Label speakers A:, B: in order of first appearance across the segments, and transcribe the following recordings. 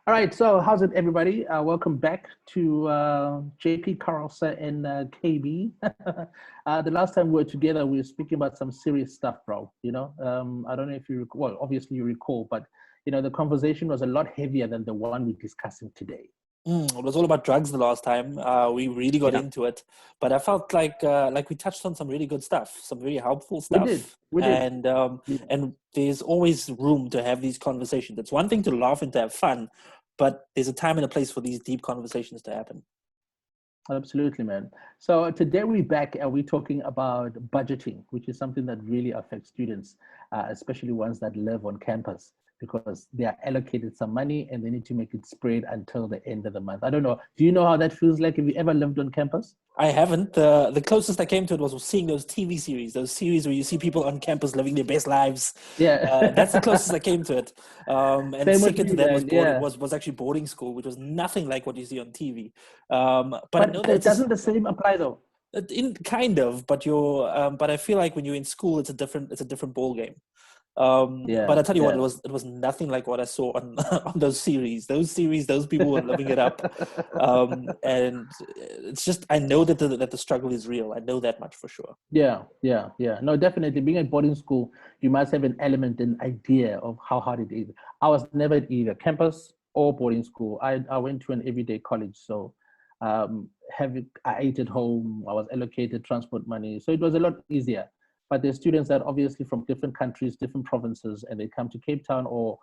A: All right, so how's it, everybody? Welcome back to JP Carlson and KB. The last time we were together, we were speaking about some serious stuff, bro. I don't know if you recall. Well, obviously you recall, but the conversation was a lot heavier than the one we're discussing today.
B: It was all about drugs the last time. We really got
A: Yeah,
B: into it, but I felt like we touched on some really good stuff, some really helpful
A: we did.
B: stuff,
A: We did.
B: and there's always room to have these conversations. It's one thing to laugh and to have fun, but there's a time and a place for these deep conversations to happen.
A: Absolutely, man. So today we're back and we're talking about budgeting, which is something that really affects students, especially ones that live on campus, because they are allocated some money and they need to make it spread until the end of the month. I don't know. Do you know how that feels like? Have you ever lived on campus?
B: I haven't. The closest I came to it was seeing those TV series, those series where you see people on campus living their best lives.
A: Yeah.
B: That's the closest I came to it. And
A: Same with
B: second
A: me,
B: to that was
A: man. Yeah.
B: was actually boarding school, which was nothing like what you see on TV. But I know
A: But
B: that's
A: doesn't the same apply though?
B: in kind of, but but I feel like when you're in school, it's a different ball game. But
A: Yeah.
B: I tell you what,
A: Yeah.
B: it was nothing like what I saw on on those series. Those series, those people were living it up, and it's just I know that the struggle is real. I know that much for sure.
A: Yeah. No, definitely. Being at boarding school, you must have an element, an idea of how hard it is. I was never at either campus or boarding school. I went to an everyday college, so I ate at home. I was allocated transport money, so it was a lot easier. But there's students that obviously from different countries, different provinces, and they come to Cape Town or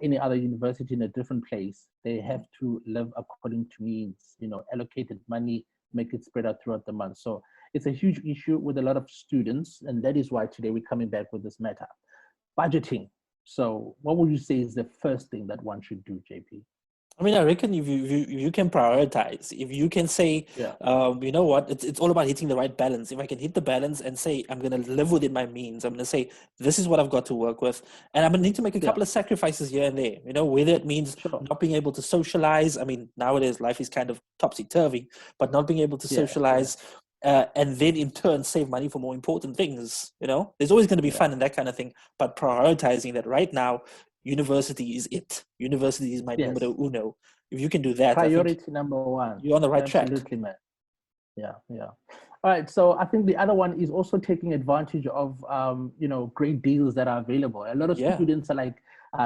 A: any other university in a different place. They have to live according to means, allocated money, make it spread out throughout the month. So it's a huge issue with a lot of students, and that is why today we're coming back with this matter, budgeting. So what would you say is the first thing that one should do, JP?
B: I mean, I reckon if you can prioritize, if you can say,
A: Yeah,
B: you know what, it's all about hitting the right balance. If I can hit the balance and say I'm going to live within my means, I'm going to say this is what I've got to work with, and I'm going to need to make a
A: yeah,
B: couple of sacrifices here and there. Whether it means
A: sure.
B: not being able to socialize. I mean, nowadays life is kind of topsy turvy, but not being able to
A: Yeah,
B: socialize. And then in turn save money for more important things. There's always going to be
A: yeah.
B: fun and that kind of thing, but prioritizing that right now, university is it. University is my
A: Yes.
B: numero uno. If you can do that, I think
A: Priority number one.
B: you're on the right track.
A: Absolutely, man. Yeah. All right. So I think the other one is also taking advantage of great deals that are available. A lot of
B: Yeah.
A: students are like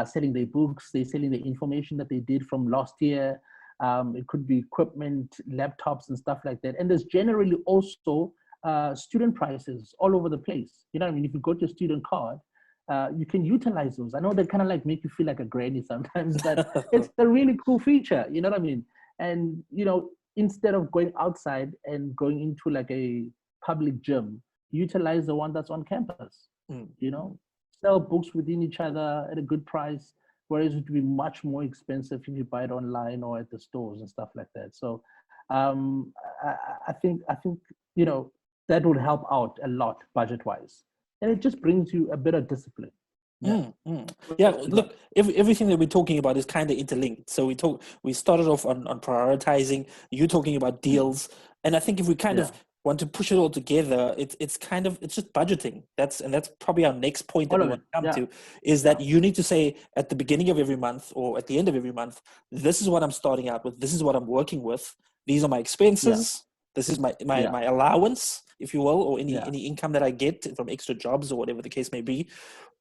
A: selling their books, they're selling the information that they did from last year. It could be equipment, laptops, and stuff like that. And there's generally also student prices all over the place. You know what I mean? If you go to a student card, you can utilize those. I know they kind of like make you feel like a granny sometimes, but it's a really cool feature. You know what I mean? And instead of going outside and going into like a public gym, utilize the one that's on campus.
B: Mm.
A: Sell books within each other at a good price, whereas it would be much more expensive if you buy it online or at the stores and stuff like that. So I think that would help out a lot budget wise, and it just brings you a bit of discipline. Yeah.
B: Yeah, look, everything that we're talking about is kind of interlinked. So we started off on prioritizing, you talking about deals, and I think if we kind
A: Yeah.
B: of want to push it all together, it's just budgeting. That's probably our next point that
A: All
B: we
A: of
B: want
A: it.
B: to come
A: Yeah.
B: to, is
A: Yeah.
B: that you need to say at the beginning of every month or at the end of every month, this is what I'm starting out with, this is what I'm working with, these are my
A: Yeah.
B: expenses, this is my
A: Yeah.
B: my allowance, if you will, or
A: Yeah.
B: any income that I get from extra jobs or whatever the case may be.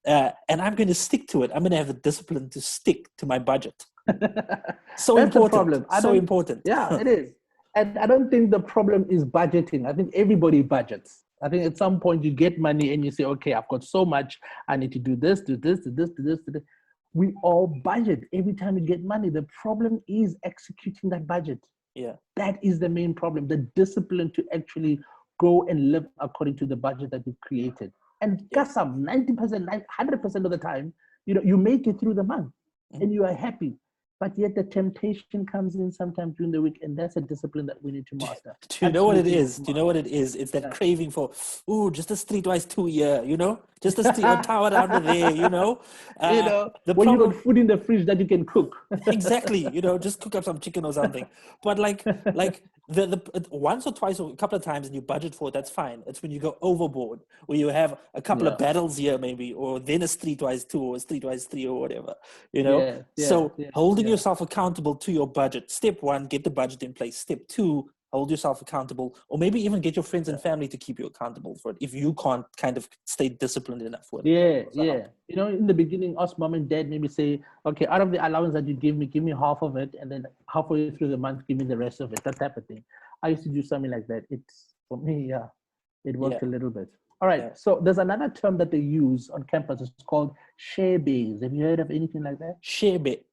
B: And I'm going to stick to it. I'm going to have the discipline to stick to my budget. So
A: That's the
B: important.
A: problem.
B: So important.
A: Yeah, it is. And I don't think the problem is budgeting. I think everybody budgets. I think at some point you get money and you say, okay, I've got so much. I need to do this, do this, do this, do this, do this. We all budget every time we get money. The problem is executing that budget.
B: Yeah.
A: That is the main problem. The discipline to actually go and live according to the budget that you've created. And
B: Yeah.
A: Kasam, 90%, 100% of the time, you make it through the month and you are happy. But yet the temptation comes in sometime during the week, and that's a discipline that we need to master.
B: Do you know what it
A: Absolutely
B: is? Do you know what it is? It's that
A: Yeah.
B: craving for, just a streetwise 2 year, just a street or tower down there. The
A: When you
B: problem,
A: got food in the fridge that you can cook.
B: exactly, just cook up some chicken or something. But like the once or twice or a couple of times and you budget for it, that's fine. It's when you go overboard, where you have a couple
A: Yeah.
B: of battles here maybe, or then a streetwise 2 or a streetwise 3 or whatever,
A: Yeah.
B: So
A: Yeah.
B: holding holding yourself accountable to your budget. Step one, get the budget in place. Step two, hold yourself accountable, or maybe even get your friends and family to keep you accountable for it if you can't kind of stay disciplined enough with it.
A: Yeah. You know, in the beginning, us mom and dad maybe say, okay, out of the allowance that you give me half of it, and then halfway through the month, give me the rest of it. That type of thing. I used to do something like that. It's for me, yeah, it worked a little bit. All right. So there's another term that they use on campus. It's called share base. Have you heard of anything like that?
B: Share base.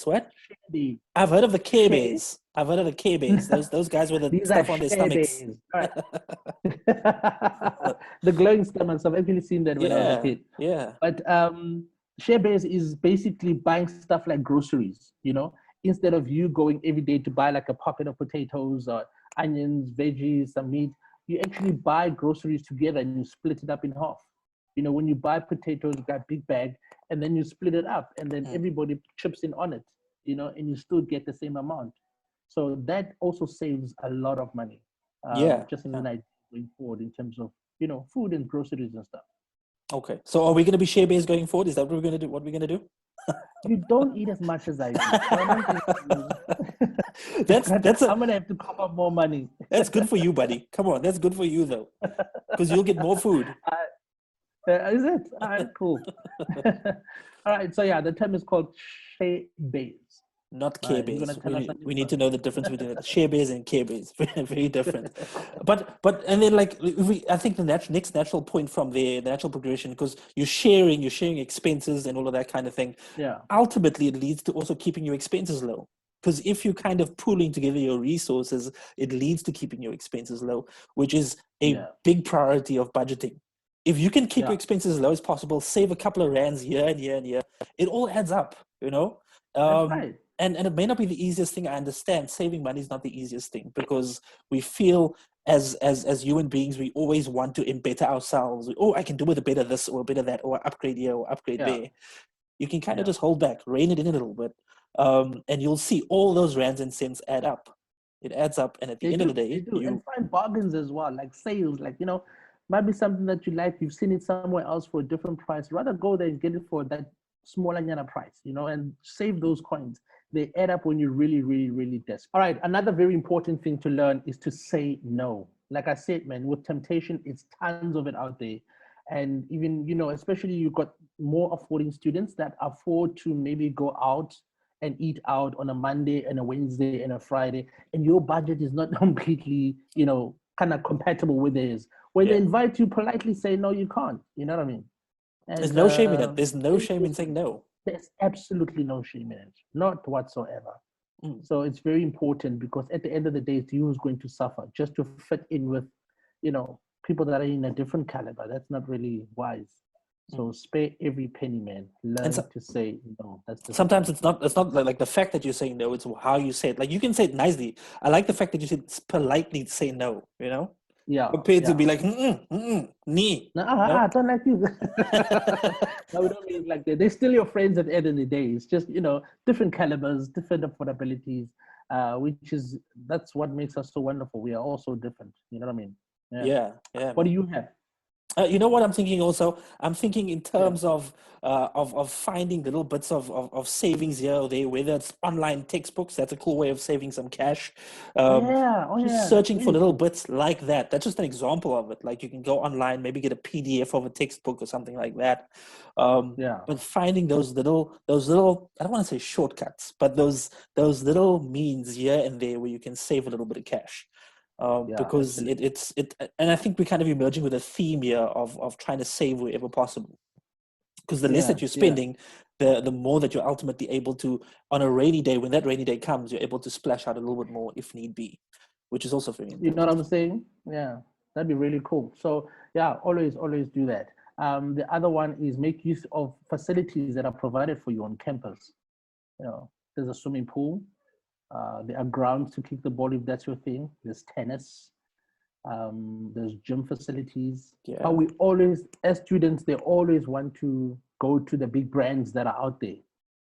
B: What?
A: Share base.
B: I've heard of the K base. I've heard of the K base. Those guys with the
A: These
B: stuff
A: are
B: on their
A: share
B: stomachs.
A: All right. The glowing stomachs. I've actually seen that when I was a kid.
B: Yeah.
A: But share base is basically buying stuff like groceries. You know, instead of you going every day to buy like a pocket of potatoes or onions, veggies, some meat, you actually buy groceries together and you split it up in half. You know, when you buy potatoes, you got a big bag, and then you split it up, and then everybody chips in on it, you know, and you still get the same amount. So that also saves a lot of money. Just in an idea going forward in terms of, you know, food and groceries and stuff.
B: Okay. So are we going to be share based going forward? Is that what we're going to do? What we're going to do?
A: You don't eat as much as I do. So I'm gonna have to cough up more money.
B: That's good for you, buddy. Come on, that's good for you though, because you'll get more food.
A: Is it? All right, cool. All right, so yeah, the term is called share base.
B: Not K base. We need to know the difference between share base and K base. Very different. But and then like I think the next natural point from there, the natural progression, because you're sharing expenses and all of that kind of thing.
A: Yeah.
B: Ultimately, it leads to also keeping your expenses low. Because if you're kind of pooling together your resources, it leads to keeping your expenses low, which is a big priority of budgeting. If you can keep your expenses as low as possible, save a couple of rands here and here and here, it all adds up, you know?
A: That's right.
B: And it may not be the easiest thing. I understand saving money is not the easiest thing because we feel as human beings, we always want to better ourselves. I can do with a better this or a better that or upgrade here or upgrade there. You can kind of just hold back, rein it in a little bit. And you'll see all those rands and cents add up. It adds up. And at the end of the day,
A: and find bargains as well, like sales, like, you know, might be something that you like, you've seen it somewhere else for a different price. Rather go there and get it for that smaller price, you know, and save those coins. They add up when you're really, really, really desperate. All right, another very important thing to learn is to say no. Like I said, man, with temptation, it's tons of it out there. And even, you know, especially you've got more affording students that afford to maybe go out and eat out on a Monday and a Wednesday and a Friday, and your budget is not completely, you know, kind of compatible with theirs. When they invite you, politely say, no, you can't. You know what I mean? And,
B: there's no shame in it. There's no shame in saying no.
A: There's absolutely no shame in it, not whatsoever. So it's very important because at the end of the day, it's you who's going to suffer just to fit in with, you know, people that are in a different caliber. That's not really wise. So spare every penny, man. Learn to say no.
B: Sometimes it's not like the fact that you're saying no, it's how you say it. Like you can say it nicely. I like the fact that you said politely say no, you know?
A: Yeah.
B: Compared to be like, nee.
A: I don't like you. No, we don't mean like that. They're still your friends at the end of the day. It's just, you know, different calibers, different affordabilities, that's what makes us so wonderful. We are all so different. You know what I mean?
B: Yeah.
A: What do you have?
B: You know what I'm thinking also? I'm thinking in terms of finding little bits of savings here or there, whether it's online textbooks, that's a cool way of saving some cash. Searching for little bits like that. That's just an example of it. Like you can go online, maybe get a PDF of a textbook or something like that. But finding those little, I don't want to say shortcuts, but those little means here and there where you can save a little bit of cash. Because it's and I think we're kind of emerging with a theme here of trying to save wherever possible, because the less that you're spending, the more that you're ultimately able to, on a rainy day, when that rainy day comes, you're able to splash out a little bit more if need be, which is also very important.
A: You know what I'm saying? Yeah, that'd be really cool. So always do that. The other one is make use of facilities that are provided for you on campus. You know, there's a swimming pool. There are grounds to kick the ball if that's your thing. There's tennis. There's gym facilities. But we always, as students, they always want to go to the big brands that are out there.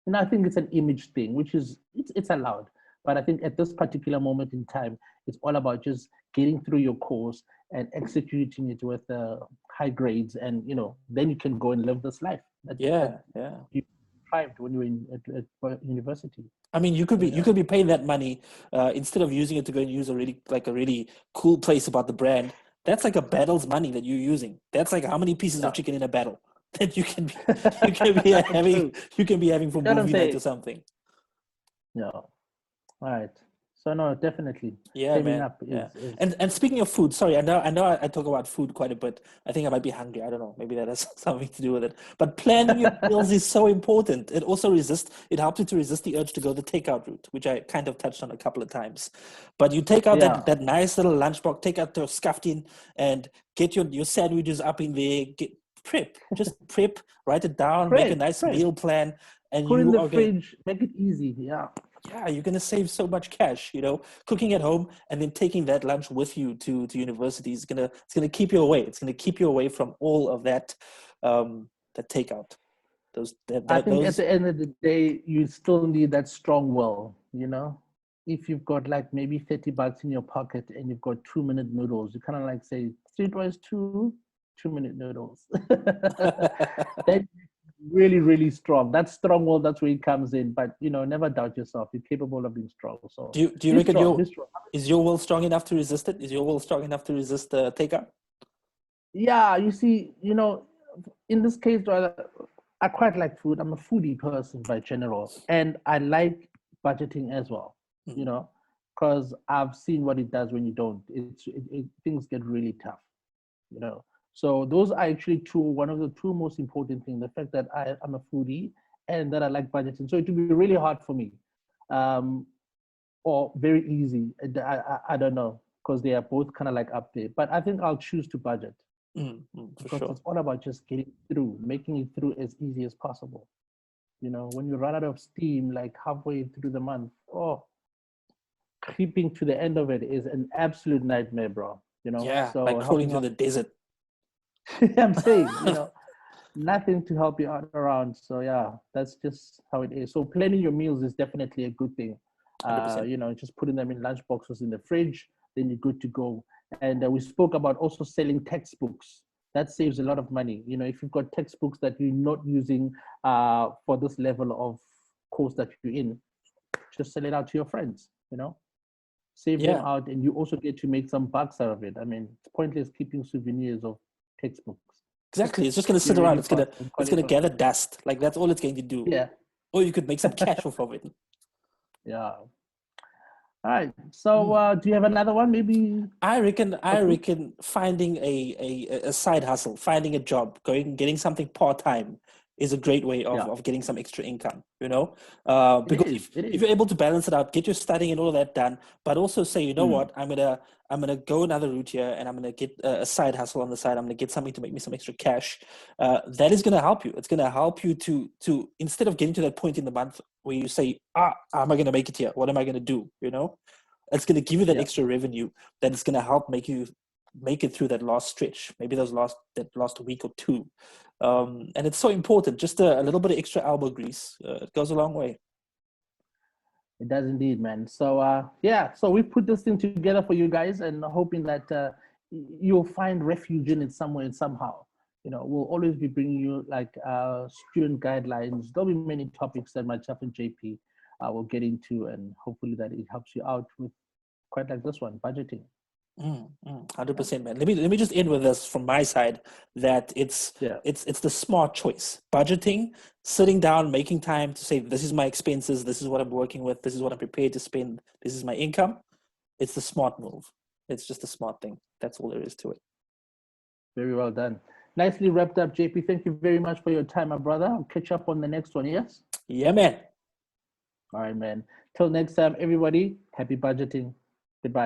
A: And I think it's an image thing, which is, it's allowed. But I think at this particular moment in time, it's all about just getting through your course and executing it with high grades. And, you know, then you can go and live this life. You deprived when you were at university.
B: I mean, you could be paying that money instead of using it to go and use a really cool place about the brand. That's like a battle's money that you're using. That's like how many pieces of chicken in a battle that you can be having for movie night or something.
A: Yeah. All right. So no, definitely.
B: Yeah,
A: Saving
B: man.
A: up is...
B: And speaking of food, sorry, I know I talk about food quite a bit. I think I might be hungry. I don't know. Maybe that has something to do with it. But planning your meals is so important. It also it helps you to resist the urge to go the takeout route, which I kind of touched on a couple of times. But you take out that nice little lunchbox, take out the scuffed in, and get your sandwiches up in there. Just prep, write it down, make a nice meal plan, and
A: put in the fridge, make it easy. Yeah,
B: you're gonna save so much cash. Cooking at home and then taking that lunch with you to university it's gonna keep you away. It's gonna keep you away from all of that takeout.
A: I think at the end of the day, you still need that strong will. If you've got like maybe $30 in your pocket and you've got 2-minute noodles, you kind of like say $3 2-minute noodles. That's really, really strong. That strong will, that's where it comes in. But never doubt yourself. You're capable of being strong. So
B: do you reckon is your will strong enough to resist it? Is your will strong enough to resist the takeout?
A: Yeah, you see, in this case, I quite like food. I'm a foodie person by general, and I like budgeting as well. Because I've seen what it does when you don't. Things get really tough. So those are actually one of the two most important things, the fact that I'm a foodie and that I like budgeting. So it would be really hard for me, or very easy. I don't know, because they are both kind of like up there. But I think I'll choose to budget, because it's all about just getting through, making it through as easy as possible. When you run out of steam, like halfway through the month, creeping to the end of it is an absolute nightmare, bro.
B: Yeah, so like crawling through the desert.
A: I'm saying, nothing to help you out around. So yeah, that's just how it is. So planning your meals is definitely a good thing. Just putting them in lunch boxes in the fridge, then you're good to go. And we spoke about also selling textbooks. That saves a lot of money. If you've got textbooks that you're not using for this level of course that you're in, just sell it out to your friends, save them out, and you also get to make some bucks out of it. I mean, it's pointless keeping souvenirs of textbooks.
B: Exactly. It's just going to sit around. It's going to gather dust. Like, that's all it's going to do.
A: Yeah.
B: Or you could make some cash off of it.
A: Yeah. All right. So do you have another one? Maybe
B: I reckon finding a side hustle, finding a job, getting something part-time is a great way of getting some extra income, because if you're able to balance it out, get your studying and all of that done, but also say, what, I'm gonna go another route here, and I'm gonna get a side hustle on the side. I'm gonna get something to make me some extra cash. That is gonna help you. It's gonna help you to instead of getting to that point in the month where you say, am I gonna make it here? What am I gonna do? It's gonna give you that extra revenue that is gonna help make it through that last stretch, maybe that last week or two. And it's so important. Just a little bit of extra elbow grease. It goes a long way.
A: It does indeed, man. So so we put this thing together for you guys, and hoping that you'll find refuge in it somewhere and somehow. We'll always be bringing you like student guidelines. There'll be many topics that myself and JP will get into, and hopefully that it helps you out with quite like this one, budgeting.
B: 100%, man. Let me just end with this from my side, that it's the smart choice. Budgeting, sitting down, making time to say, this is my expenses, this is what I'm working with, this is what I'm prepared to spend, this is my income. It's the smart move. It's just a smart thing. That's all there is to it.
A: Very well done. Nicely wrapped up, JP. Thank you very much for your time, my brother. I'll catch up on the next one, yes?
B: Yeah, man.
A: All right, man. Till next time, everybody, happy budgeting. Goodbye.